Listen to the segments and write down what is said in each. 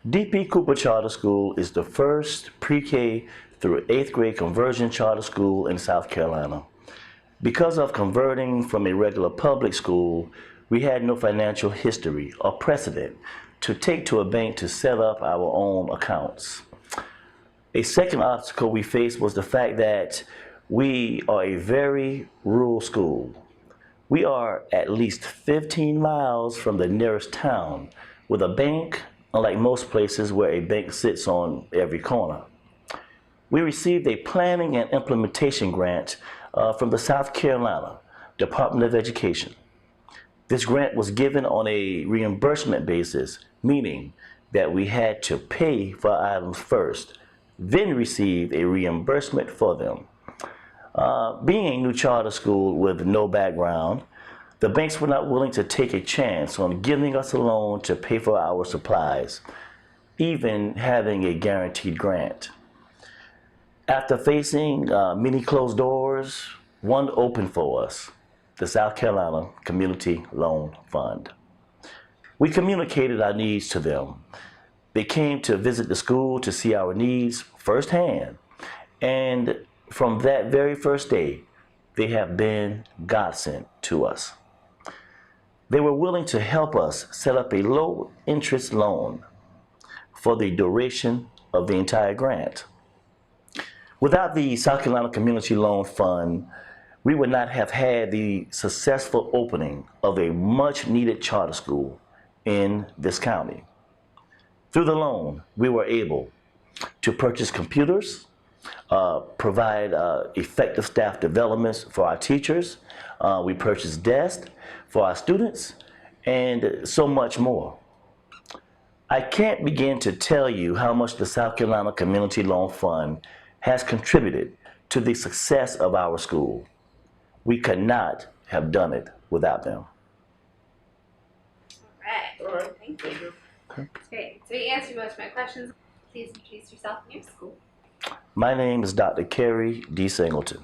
D.P. Cooper Charter School is the first pre-K through 8th grade conversion charter school in South Carolina. Because of converting from a regular public school, we had no financial history or precedent to take to a bank to set up our own accounts. A second obstacle we faced was the fact that we are a very rural school. We are at least 15 miles from the nearest town with a bank, unlike most places where a bank sits on every corner. We received a planning and implementation grant from the South Carolina Department of Education. This grant was given on a reimbursement basis, meaning that we had to pay for items first, then receive a reimbursement for them. Being a new charter school with no background, the banks were not willing to take a chance on giving us a loan to pay for our supplies, even having a guaranteed grant. After facing many closed doors, one opened for us, the South Carolina Community Loan Fund. We communicated our needs to them. They came to visit the school to see our needs firsthand, and from that very first day, they have been godsend to us. They were willing to help us set up a low-interest loan for the duration of the entire grant. Without the South Carolina Community Loan Fund, we would not have had the successful opening of a much-needed charter school in this county. Through the loan, we were able to purchase computers, provide effective staff developments for our teachers. We purchased desks for our students, and so much more. I can't begin to tell you how much the South Carolina Community Loan Fund has contributed to the success of our school. We could not have done it without them. All right, thank you. Okay. Great. So you answered most of my questions. Please introduce yourself and your school. My name is Dr. Carrie D. Singleton.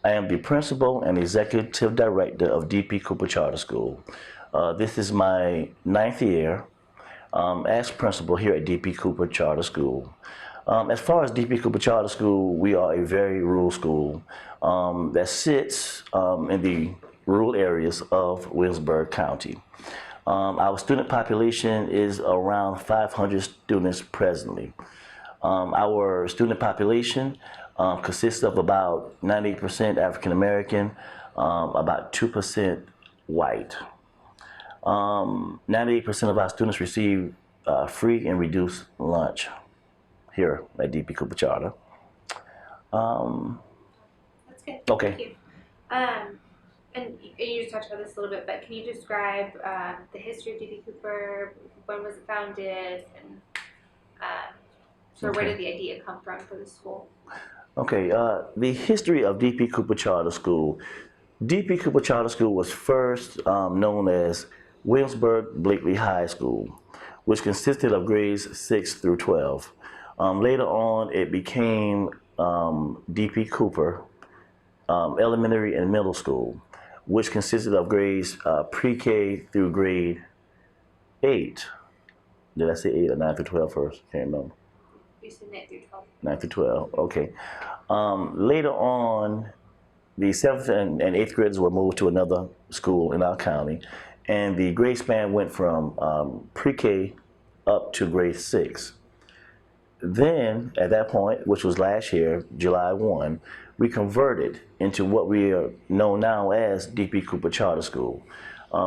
I am the principal and executive director of D.P. Cooper Charter School. This is my 9th year as principal here at D.P. Cooper Charter School. As far as D.P. Cooper Charter School, we are a very rural school that sits in the rural areas of Williamsburg County. Our student population is around 500 students presently. Our student population consists of about 98% African American, about 2% white. 98% of our students receive free and reduced lunch here at D.P. Cooper Charter. That's good. Okay. Thank you. And you just talked about this a little bit, but can you describe the history of D.P. Cooper? When was it founded? And where did the idea come from for the school? Okay, the history of D.P. Cooper Charter School. D.P. Cooper Charter School was first known as Williamsburg Blakely High School, which consisted of grades 6 through 12. Later on, it became D.P. Cooper Elementary and Middle School, which consisted of grades pre-K through grade 8. Did I say 8 or 9 through 12 first? Can't remember. You said 9 through 12. 9 through 12, okay. Later on, the 7th and 8th graders were moved to another school in our county, and the grade span went from pre-K up to grade 6. Then, at that point, which was last year, July 1, we converted into what we are known now as D.P. Cooper Charter School.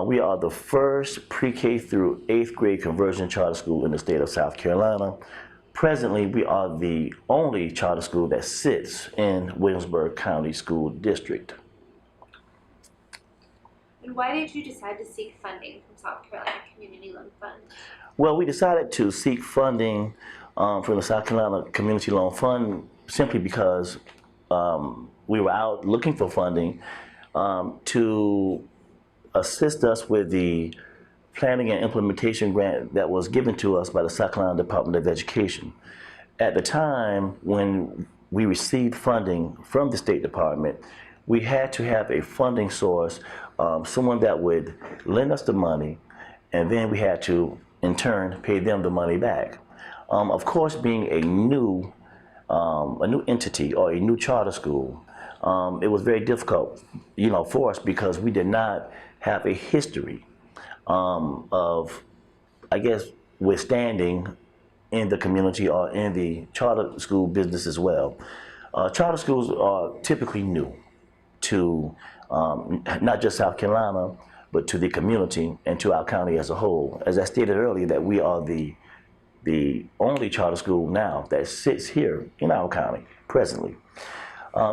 We are the first pre-K through 8th grade conversion charter school in the state of South Carolina. Presently, we are the only charter school that sits in Williamsburg County School District. And why did you decide to seek funding from South Carolina Community Loan Fund? Well, we decided to seek funding from the South Carolina Community Loan Fund simply because we were out looking for funding to assist us with the planning and implementation grant that was given to us by the South Carolina Department of Education. At the time when we received funding from the State Department, we had to have a funding source, someone that would lend us the money, and then we had to, in turn, pay them the money back. Of course, being a new entity or a new charter school, it was very difficult, for us because we did not have a history of, I guess, withstanding in the community or in the charter school business as well. Charter schools are typically new to not just South Carolina, but to the community and to our county as a whole. As I stated earlier, that we are the only charter school now that sits here in our county presently.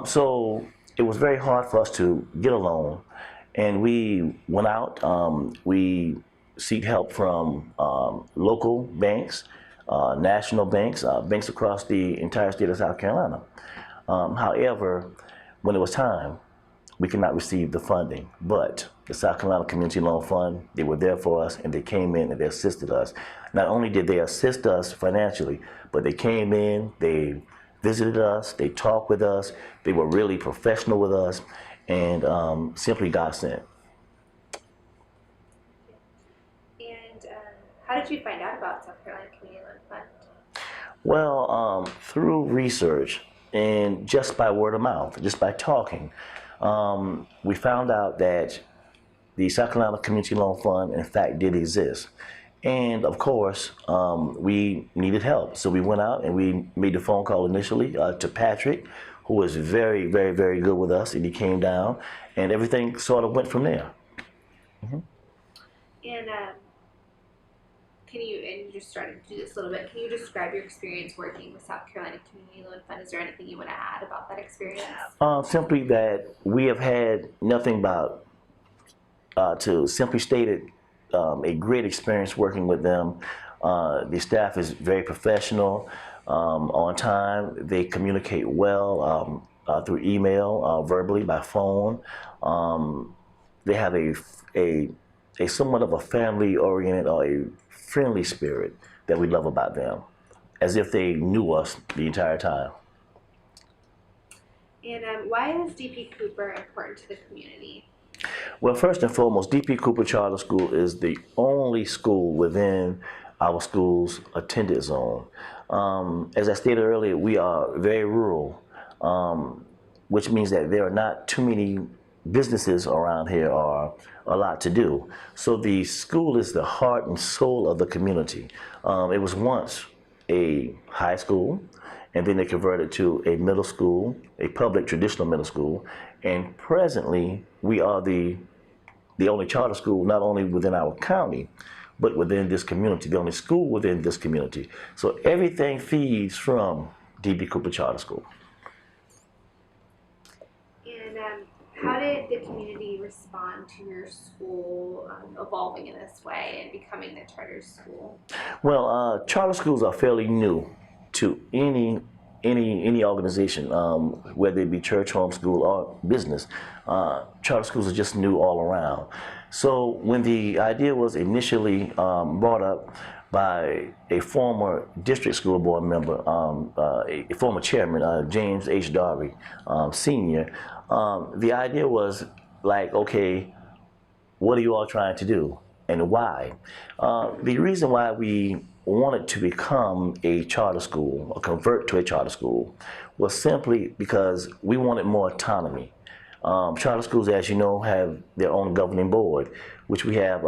So it was very hard for us to get a loan, and we went out. We seek help from local banks, national banks, banks across the entire state of South Carolina. However, when it was time, we could not receive the funding. But the South Carolina Community Loan Fund, they were there for us, and they came in and they assisted us. Not only did they assist us financially, but they came in, they visited us, they talked with us, they were really professional with us, and simply God sent. And how did you find out about South Carolina Community Loan Fund? Well, through research and just by word of mouth, just by talking, we found out that the South Carolina Community Loan Fund, in fact, did exist. And of course, we needed help. So we went out and we made the phone call initially to Patrick, who was very, very, very good with us. And he came down and everything sort of went from there. And and you just started to do this a little bit, can you describe your experience working with South Carolina Community Loan Fund? Is there anything you want to add about that experience? Simply that we have had nothing but, to simply state it, a great experience working with them. The staff is very professional, on time. They communicate well through email, verbally, by phone. They have a somewhat of a family-oriented or a friendly spirit that we love about them, as if they knew us the entire time. And why is D.P. Cooper important to the community? Well, first and foremost, D.P. Cooper Charter School is the only school within our school's attended zone. As I stated earlier, we are very rural, which means that there are not too many businesses around here or a lot to do. So the school is the heart and soul of the community. It was once a high school, and then they converted to a middle school, a public traditional middle school, and presently we are the only charter school, not only within our county, but within this community, the only school within this community. So everything feeds from D.B. Cooper Charter School. And how did the community respond to your school evolving in this way and becoming the charter school? Well, charter schools are fairly new to any organization, whether it be church, homeschool, or business. Charter schools are just new all around. So when the idea was initially brought up by a former district school board member, a former chairman, James H. Darby, Sr., the idea was like, okay, what are you all trying to do and why? The reason why we wanted to become a charter school or convert to a charter school was simply because we wanted more autonomy. Charter schools, as you know, have their own governing board, which we have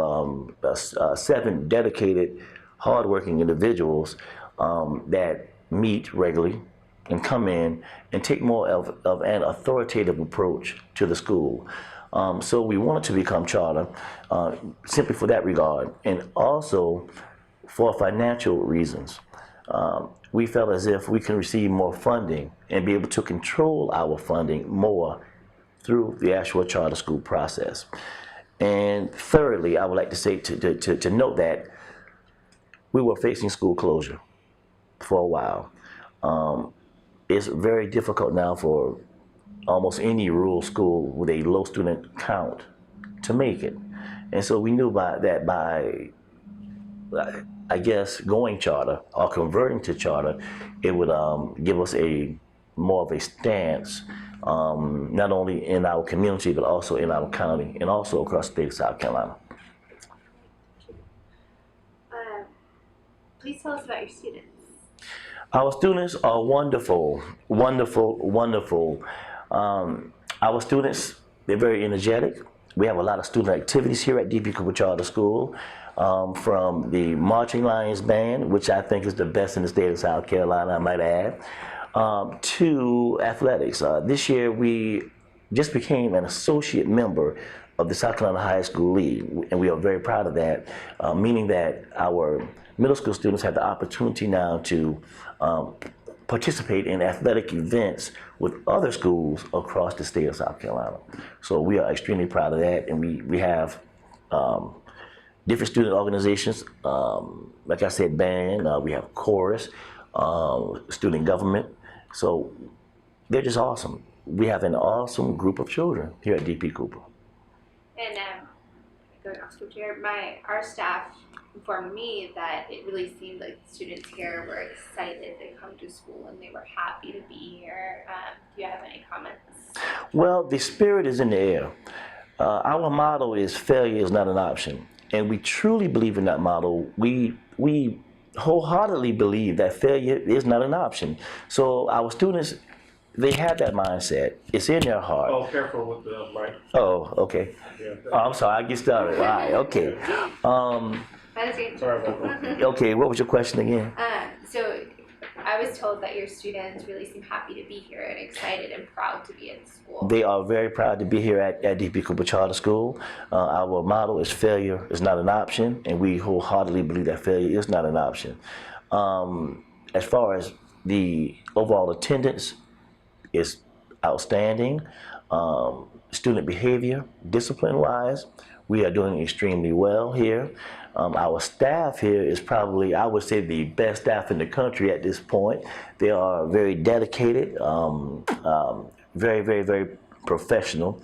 7 dedicated, hardworking individuals that meet regularly and come in and take more of an authoritative approach to the school. So we wanted to become charter simply for that regard, and also for financial reasons. We felt as if we can receive more funding and be able to control our funding more through the actual charter school process. And thirdly, I would like to say to note that we were facing school closure for a while. It's very difficult now for almost any rural school with a low student count to make it. And so we knew by I guess going charter or converting to charter, it would give us more of a stance, not only in our community but also in our county and also across the state of South Carolina. Please tell us about your students. Our students are wonderful, wonderful, wonderful. Our students, they're very energetic. We have a lot of student activities here at D.P. Cooper Charter School, from the Marching Lions Band, which I think is the best in the state of South Carolina, I might add, to athletics. This year we just became an associate member of the South Carolina High School League, and we are very proud of that, meaning that our middle school students have the opportunity now to participate in athletic events with other schools across the state of South Carolina. So we are extremely proud of that, and we have different student organizations, like I said, band, we have chorus, student government. So they're just awesome. We have an awesome group of children here at D.P. Cooper. And going off script here, our staff informed me that it really seemed like the students here were excited to come to school and they were happy to be here. Do you have any comments? Well, the spirit is in the air. Our motto is failure is not an option. And we truly believe in that motto. We wholeheartedly believe that failure is not an option. So our students, they have that mindset. It's in their heart. Oh, careful with the mic. Oh, okay. Yeah. Oh, I'm sorry, I get started. All right, okay. Sorry about that. Okay, what was your question again? So I was told that your students really seem happy to be here and excited and proud to be in school. They are very proud to be here at D.P. Cooper Charter School. Our motto is failure is not an option, and we wholeheartedly believe that failure is not an option. As far as the overall attendance, is outstanding. Student behavior, discipline-wise, we are doing extremely well here. Our staff here is probably, I would say, the best staff in the country at this point. They are very dedicated, very, very, very professional.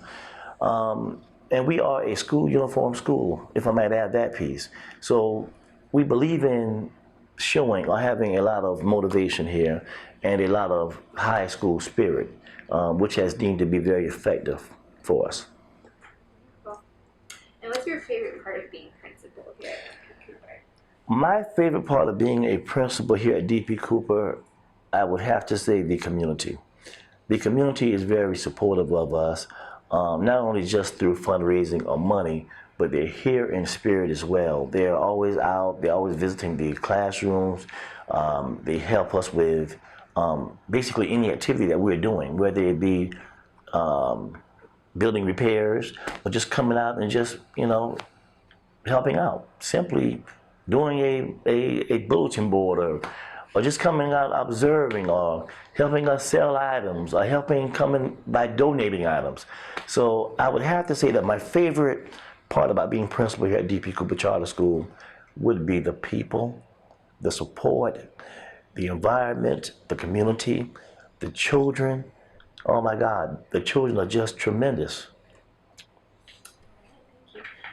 And we are a school uniform school, if I might add that piece. So we believe in showing or having a lot of motivation here and a lot of high school spirit, which has deemed to be very effective for us. Cool. And what's your favorite part of being principal here at Cooper? My favorite part of being a principal here at D.P. Cooper, I would have to say the community. The community is very supportive of us, not only just through fundraising or money, but they're here in spirit as well. They're always out, they're always visiting the classrooms. They help us with basically any activity that we're doing, whether it be building repairs or just coming out and just, helping out. Simply doing a bulletin board or just coming out observing or helping us sell items or coming by donating items. So I would have to say that my favorite part about being principal here at D.P. Cooper Charter School would be the people, the support, the environment, the community, the children. Oh my God, the children are just tremendous.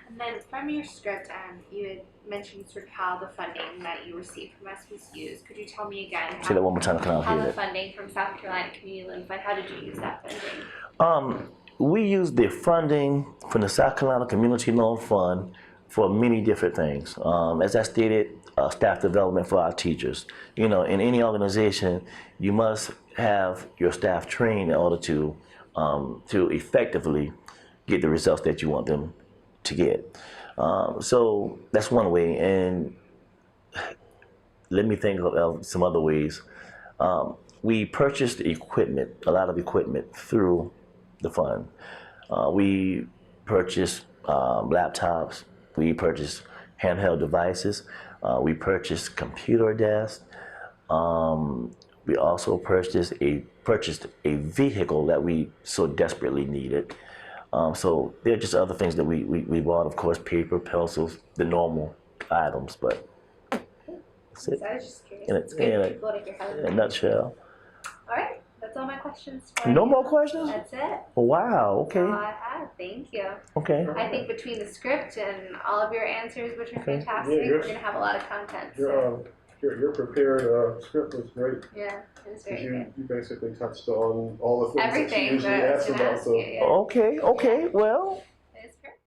And then from your script, you had mentioned sort of how the funding that you received from us was used. Could you tell me again Say that one more time, I can't how hear the it. funding from South Carolina Community Loan Fund, how did you use that funding? We use the funding from the South Carolina Community Loan Fund for many different things. As I stated, staff development for our teachers. In any organization, you must have your staff trained in order to effectively get the results that you want them to get. So that's one way, and let me think of some other ways. We purchased equipment, a lot of equipment through the fund. We purchased laptops, we purchased handheld devices, we purchased computer desks. We also purchased a vehicle that we so desperately needed. So there are just other things that we bought, of course, paper, pencils, the normal items, but that's it. So I was just curious. In a- It's good in a- people to hear how In a nutshell. All right, that's all my questions for No you. more questions? That's it. Wow, That's all okay, I have. Thank you. okay. I think between the script and all of your answers, which are Okay. fantastic, Yeah, we're gonna have a lot of content. So, Your prepared script was great. yeah, it was very You, good. you basically touched on all the things that you Everything usually that I was ask gonna about. ask So you. Yeah. Okay, well,